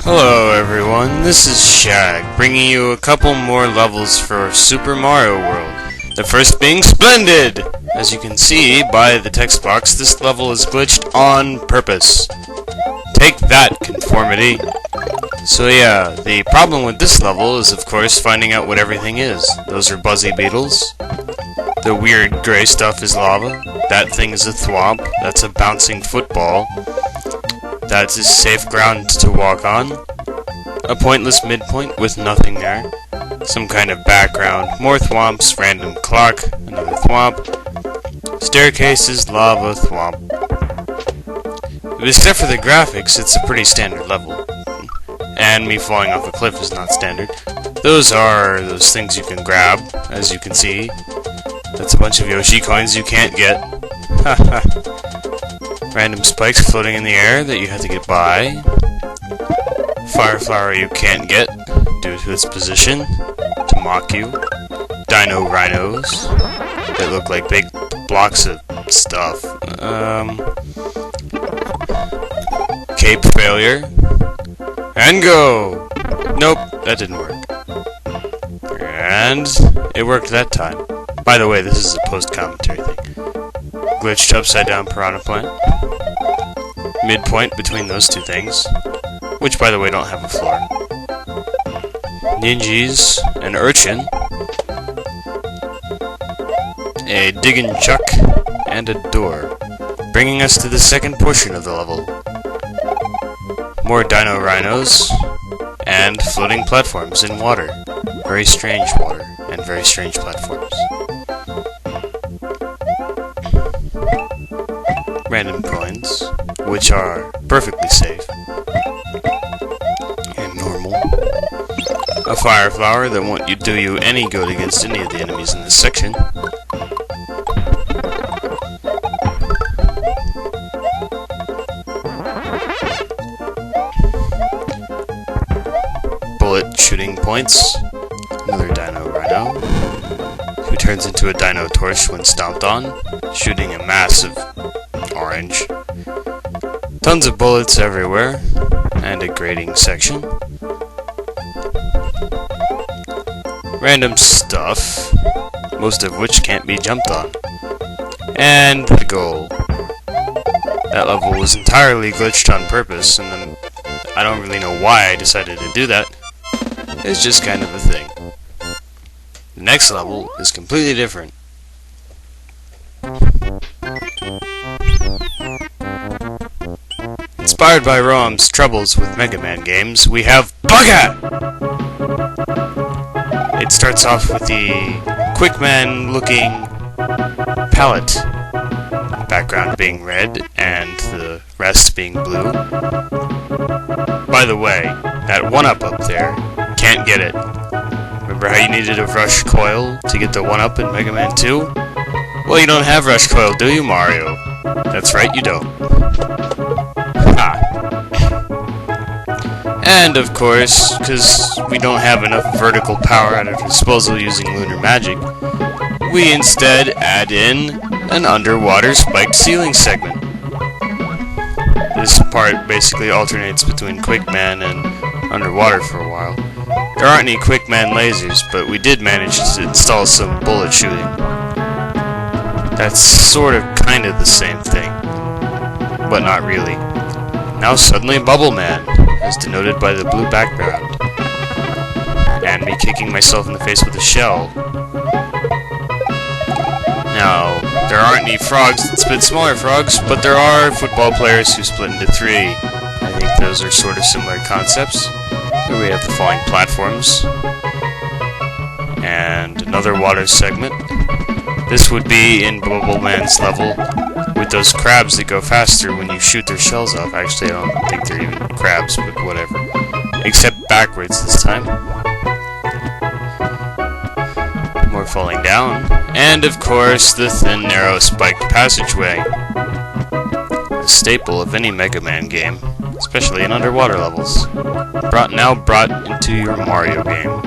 Hello everyone, this is Shag, bringing you a couple more levels for Super Mario World. The first being Splendid! As you can see by the text box, this level is glitched on purpose. Take that, conformity! So yeah, the problem with this level is of course finding out what everything is. Those are buzzy beetles. The weird gray stuff is lava. That thing is a thwomp. That's a bouncing football. That is safe ground to walk on. A pointless midpoint with nothing there. Some kind of background. More thwomps, random clock, another thwomp. Staircases, lava, thwomp. Except for the graphics, it's a pretty standard level. And me falling off a cliff is not standard. Those are those things you can grab, as you can see. That's a bunch of Yoshi coins you can't get. Haha. Random spikes floating in the air that you have to get by. Fire flower you can't get due to its position to mock you. Dino rhinos that look like big blocks of stuff. Cape failure. And go! Nope, that didn't work. And it worked that time. By the way, this is a post-commentary thing. Glitched upside down piranha plant. Midpoint between those two things, which by the way don't have a floor. Ninjas, an urchin, a diggin' chuck, and a door, bringing us to the second portion of the level. More dino rhinos, and floating platforms in water. Very strange water, and very strange platforms. Random coins, which are perfectly safe and normal. A fire flower that won't do you any good against any of the enemies in this section. Bullet shooting points. Another dino rhino, who turns into a dino torch when stomped on, shooting a massive orange. Tons of bullets everywhere, and a grading section. Random stuff, most of which can't be jumped on. And the goal. That level was entirely glitched on purpose, and then I don't really know why I decided to do that. It's just kind of a thing. The next level is completely different. Inspired by Roahm's troubles with Mega Man games, we have BUGGER! It starts off with the Quickman looking palette, background being red and the rest being blue. By the way, that 1-up up there, can't get it. Remember how you needed a rush coil to get the 1-up in Mega Man 2? Well, you don't have rush coil, do you, Mario? That's right, you don't. And of course, because we don't have enough vertical power at our disposal using lunar magic, we instead add in an underwater spiked ceiling segment. This part basically alternates between Quickman and underwater for a while. There aren't any Quickman lasers, but we did manage to install some bullet shooting. That's sort of kind of the same thing, but not really. Now suddenly Bubble Man, as denoted by the blue background, and me kicking myself in the face with a shell. Now, there aren't any frogs that spit smaller frogs, but there are football players who split into 3. I think those are sort of similar concepts. Here we have the falling platforms, and another water segment. This would be in Bubble Man's level, with those crabs that go faster when you shoot their shells off. Actually, I don't think they're even crabs, but whatever. Except backwards this time. More falling down. And, of course, the thin, narrow, spiked passageway. A staple of any Mega Man game, especially in underwater levels. Now brought into your Mario game.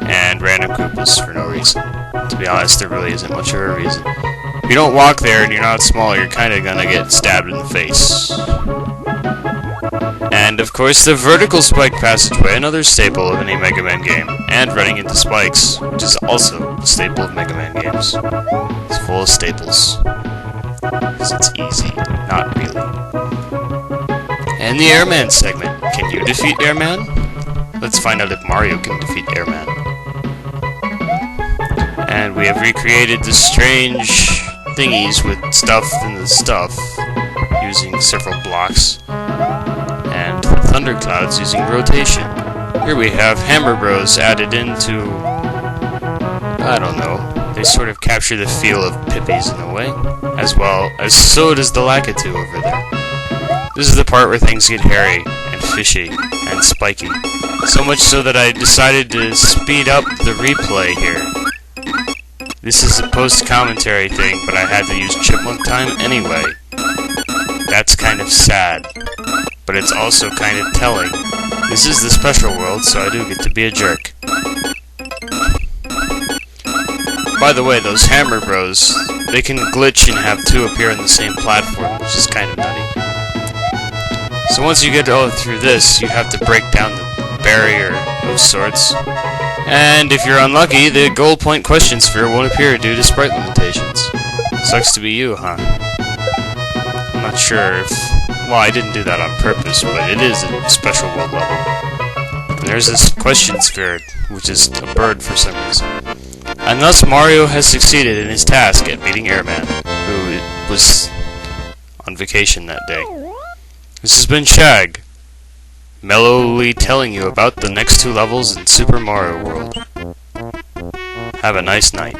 And random Koopas for no reason. To be honest, there really isn't much of a reason. If you don't walk there and you're not small, you're kind of gonna get stabbed in the face. And of course the vertical spike passageway, another staple of any Mega Man game, and running into spikes, which is also a staple of Mega Man games. It's full of staples. Because it's easy, not really. And the Airman segment. Can you defeat Airman? Let's find out if Mario can defeat Airman. And we have recreated the strange thingies with stuff in the stuff using several blocks, and thunderclouds using rotation. Here we have Hammer Bros added into, I don't know, they sort of capture the feel of Pippies in a way, as well as so does the Lakitu over there. This is the part where things get hairy and fishy and spiky, so much so that I decided to speed up the replay here. This is a post-commentary thing, but I had to use chipmunk time anyway. That's kind of sad, but it's also kind of telling. This is the special world, so I do get to be a jerk. By the way, those Hammer Bros, they can glitch and have two appear on the same platform, which is kind of nutty. So once you get all through this, you have to break down the barrier of sorts. And if you're unlucky, the gold point question sphere won't appear due to sprite limitations. Sucks to be you, huh? I'm not sure if... Well, I didn't do that on purpose, but it is a special world level. And there's this question sphere, which is a bird for some reason. And thus Mario has succeeded in his task at beating Airman, who was on vacation that day. This has been Shag, mellowly telling you about the next two levels in Super Mario World. Have a nice night.